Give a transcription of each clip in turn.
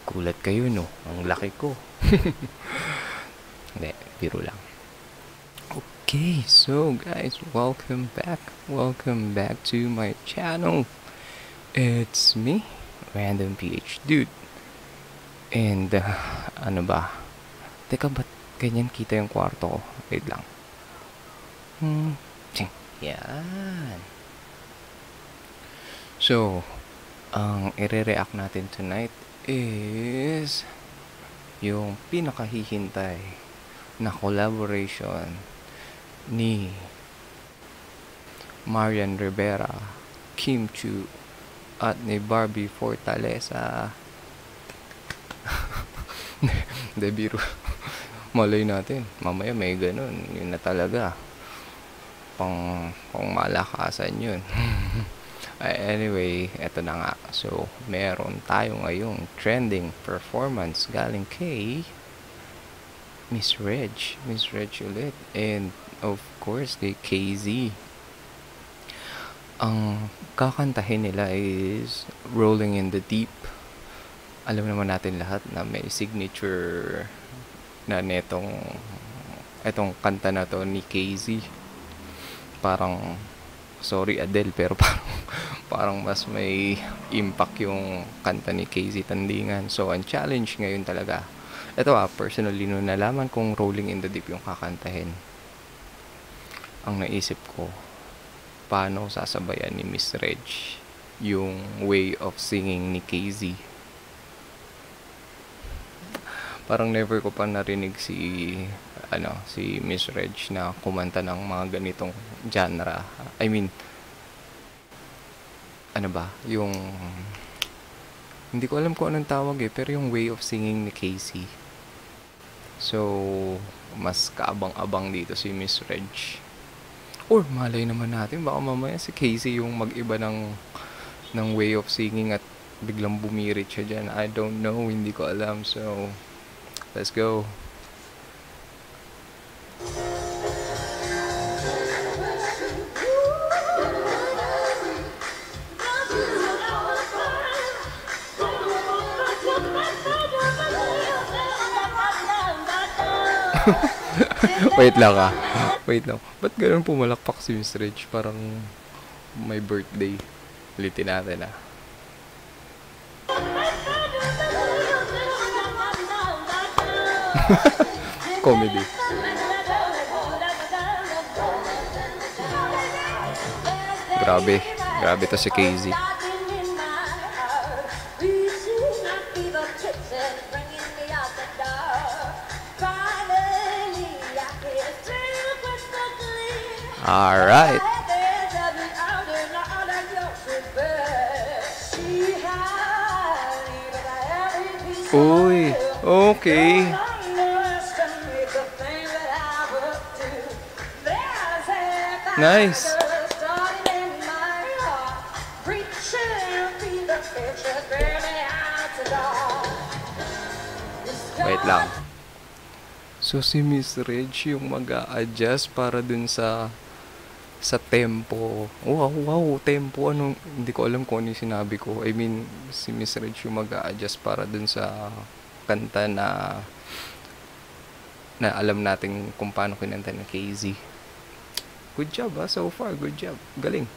Gulat kayo, no? Ang laki ko. Hindi, biro lang. Okay, so guys, welcome back. Welcome back to my channel. It's me, Random PH Dude. And, ano ba? Teka, ba't ganyan kita yung kwarto ko? Wait lang. Yan. So, ang ire-react natin tonight is yung pinakahihintay na collaboration ni Marian Rivera, Kim Chu, at ni Barbie Fortaleza. Hindi, biro. Malay natin, mamaya may ganun. Yun na talaga. Pang malakasan yun. Anyway, eto na nga. So, meron tayo ngayong trending performance galing kay Miss Reg ulit. And of course, kay KZ. Ang kakantahin nila is Rolling in the Deep. Alam naman natin lahat na may signature na etong kanta na to ni KZ. Parang, sorry Adele, pero parang mas may impact yung kanta ni KZ Tandingan. So, ang challenge ngayon talaga, ito personally, nung nalaman kong Rolling in the Deep yung kakantahin, ang naisip ko, paano sasabayan ni Miss Reg yung way of singing ni KZ. Parang never ko pa narinig si Miss Reg na kumanta ng mga ganitong genre. I mean, ano ba, yung hindi ko alam kung anong tawag pero yung way of singing ni KZ. So, mas kaabang-abang dito si Miss Reg. Or malay naman natin, baka mamaya si KZ yung mag-iba ng way of singing at biglang bumirit siya dyan. I don't know, hindi ko alam. So, let's go. Wait lang Wait lang. Ba't ganun pumalakpak si Miss Reg? Parang may birthday. Ulitin natin Comedy. Grabe to si KZ. Alright. Uy, okay. Nice. Wait lang. So si Miss Reg yung mag-a-adjust para dun sa tempo. Wow, tempo. Hindi ko alam kung ano yung sinabi ko. I mean, si Miss Reg yung mag-a-adjust para dun sa kanta na alam natin kung paano kinanta ng KZ. Good job so far. Good job. Galing.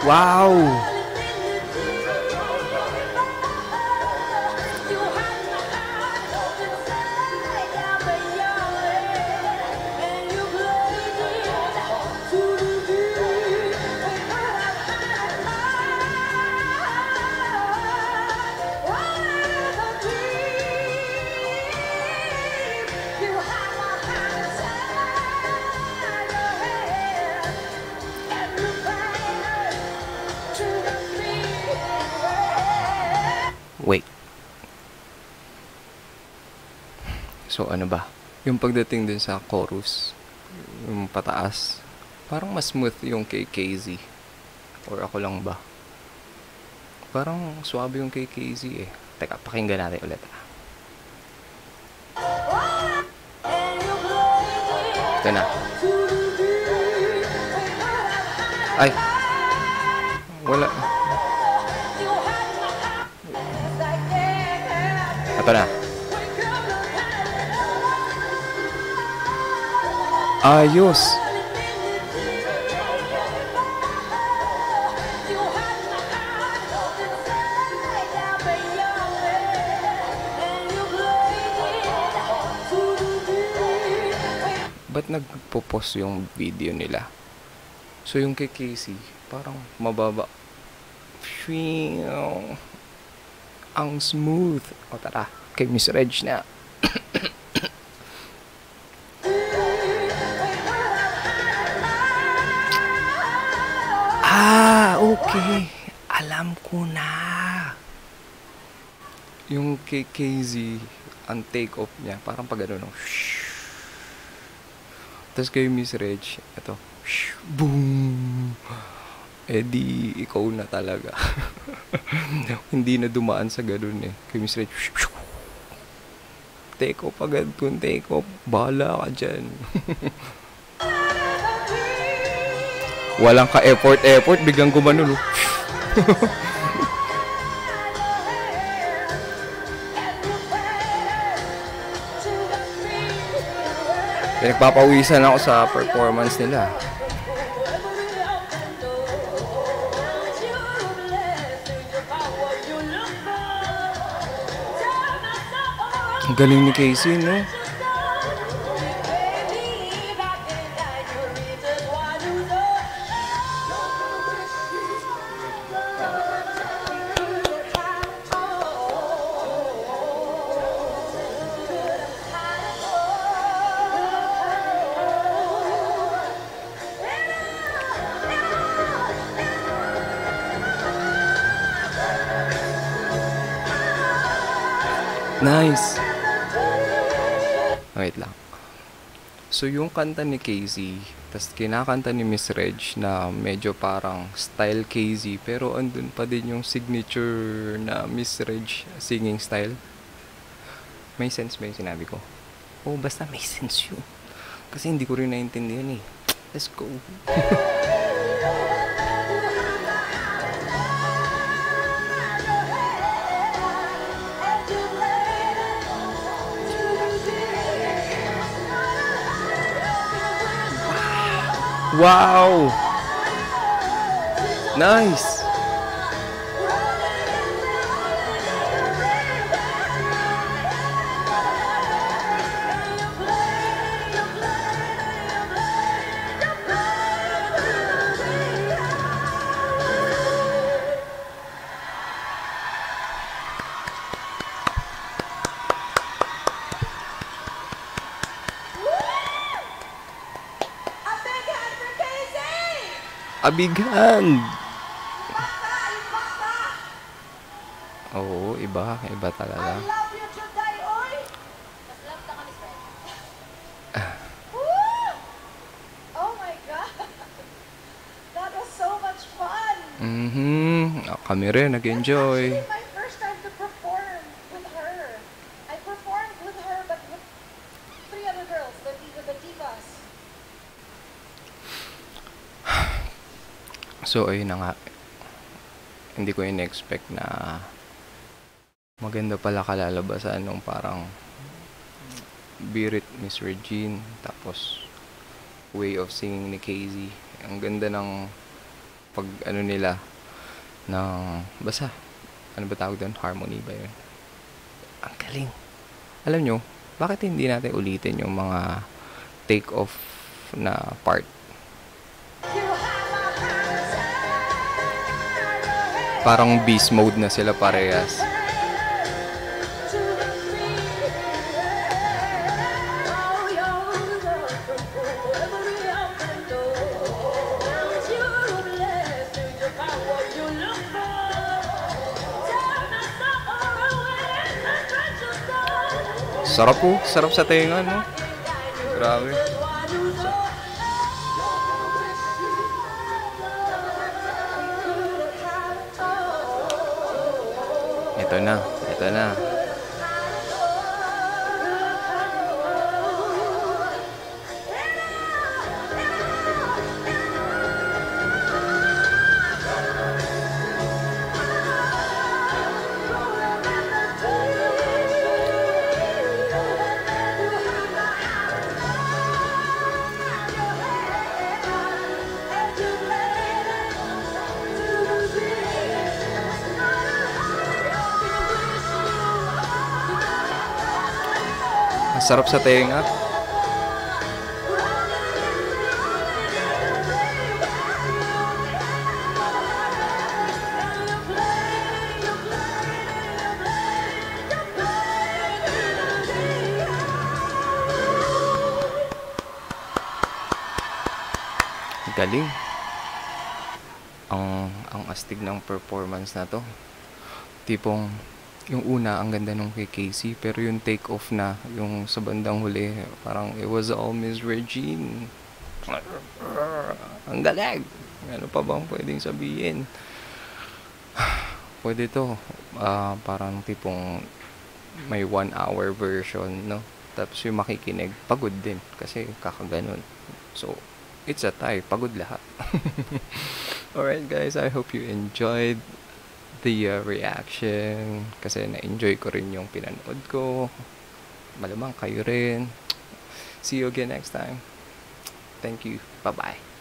Wow! Wait. So ano ba? Yung pagdating dun sa chorus, yung pataas, parang mas smooth yung kay KZ. Or ako lang ba? Parang swabe yung kay Casey eh. Teka, pakinggan natin ulit. Ito na. Ay! Wala. Ito na. Ayos! Ba't nagpo-post yung video nila? So yung kay Casey, parang mababa. Ang smooth. O tara, kay Miss Reg na. Okay. Alam ko na. Yung kay Casey, ang take-off niya, parang pag ano, no? Tapos kay Miss Reg, ito, boom! Eh di, ikaw na talaga. Hindi na dumaan sa ganun eh. Kay Miss Reg, take off agad kung take off. Bahala ka dyan. Walang ka-effort, biglang gumano, no? Pinagpapawisan ako sa performance nila. Ang galing ni Casey, no? Nice. Wait lang. So yung kanta ni Casey, tas kinakanta ni Miss Reg na medyo parang style Casey, pero andun pa din yung signature na Miss Reg singing style. May sense ba yung sinabi ko? Oh, basta may sense yun. Kasi hindi ko rin naintindihan eh. Let's go. Wow! Nice! Abighan! Oo, iba talaga. I love you today, oy! Mas love ka kami, friend. Oh my God! That was so much fun! Kami rin, nag-enjoy. It's actually my first time to perform with her. I performed with her, but with 3 other girls, the divas. So, ayun na nga. Hindi ko in-expect na maganda pala kalalabasan nung parang Birit Miss Regine, tapos way of singing ni Casey. Ang ganda ng pag ano nila ng basta ano ba tawag doon? Harmony ba yun? Ang galing. Alam nyo, bakit hindi natin ulitin yung mga take off na part? Parang beast mode na sila parehas. Sarap po, sarap sa tenga, no? Grabe. Ito na, ito na. Masarap sa tenga. Galing. Ang astig ng performance na to. Tipong yung una ang ganda nung kay Casey, pero yung take off na yung sa bandang huli, parang it was all Miss Regine. Ang galing. Ano pa bang pwedeng sabihin? Pwede to. Parang tipong may 1 hour version, no? Tapos yung makikinig, pagod din kasi kakaganon. So, it's a tie. Pagod lahat. Alright guys, I hope you enjoyed the reaction kasi na-enjoy ko rin yung pinanood ko. Malamang kayo rin. See you again next time. Thank you. Bye-bye.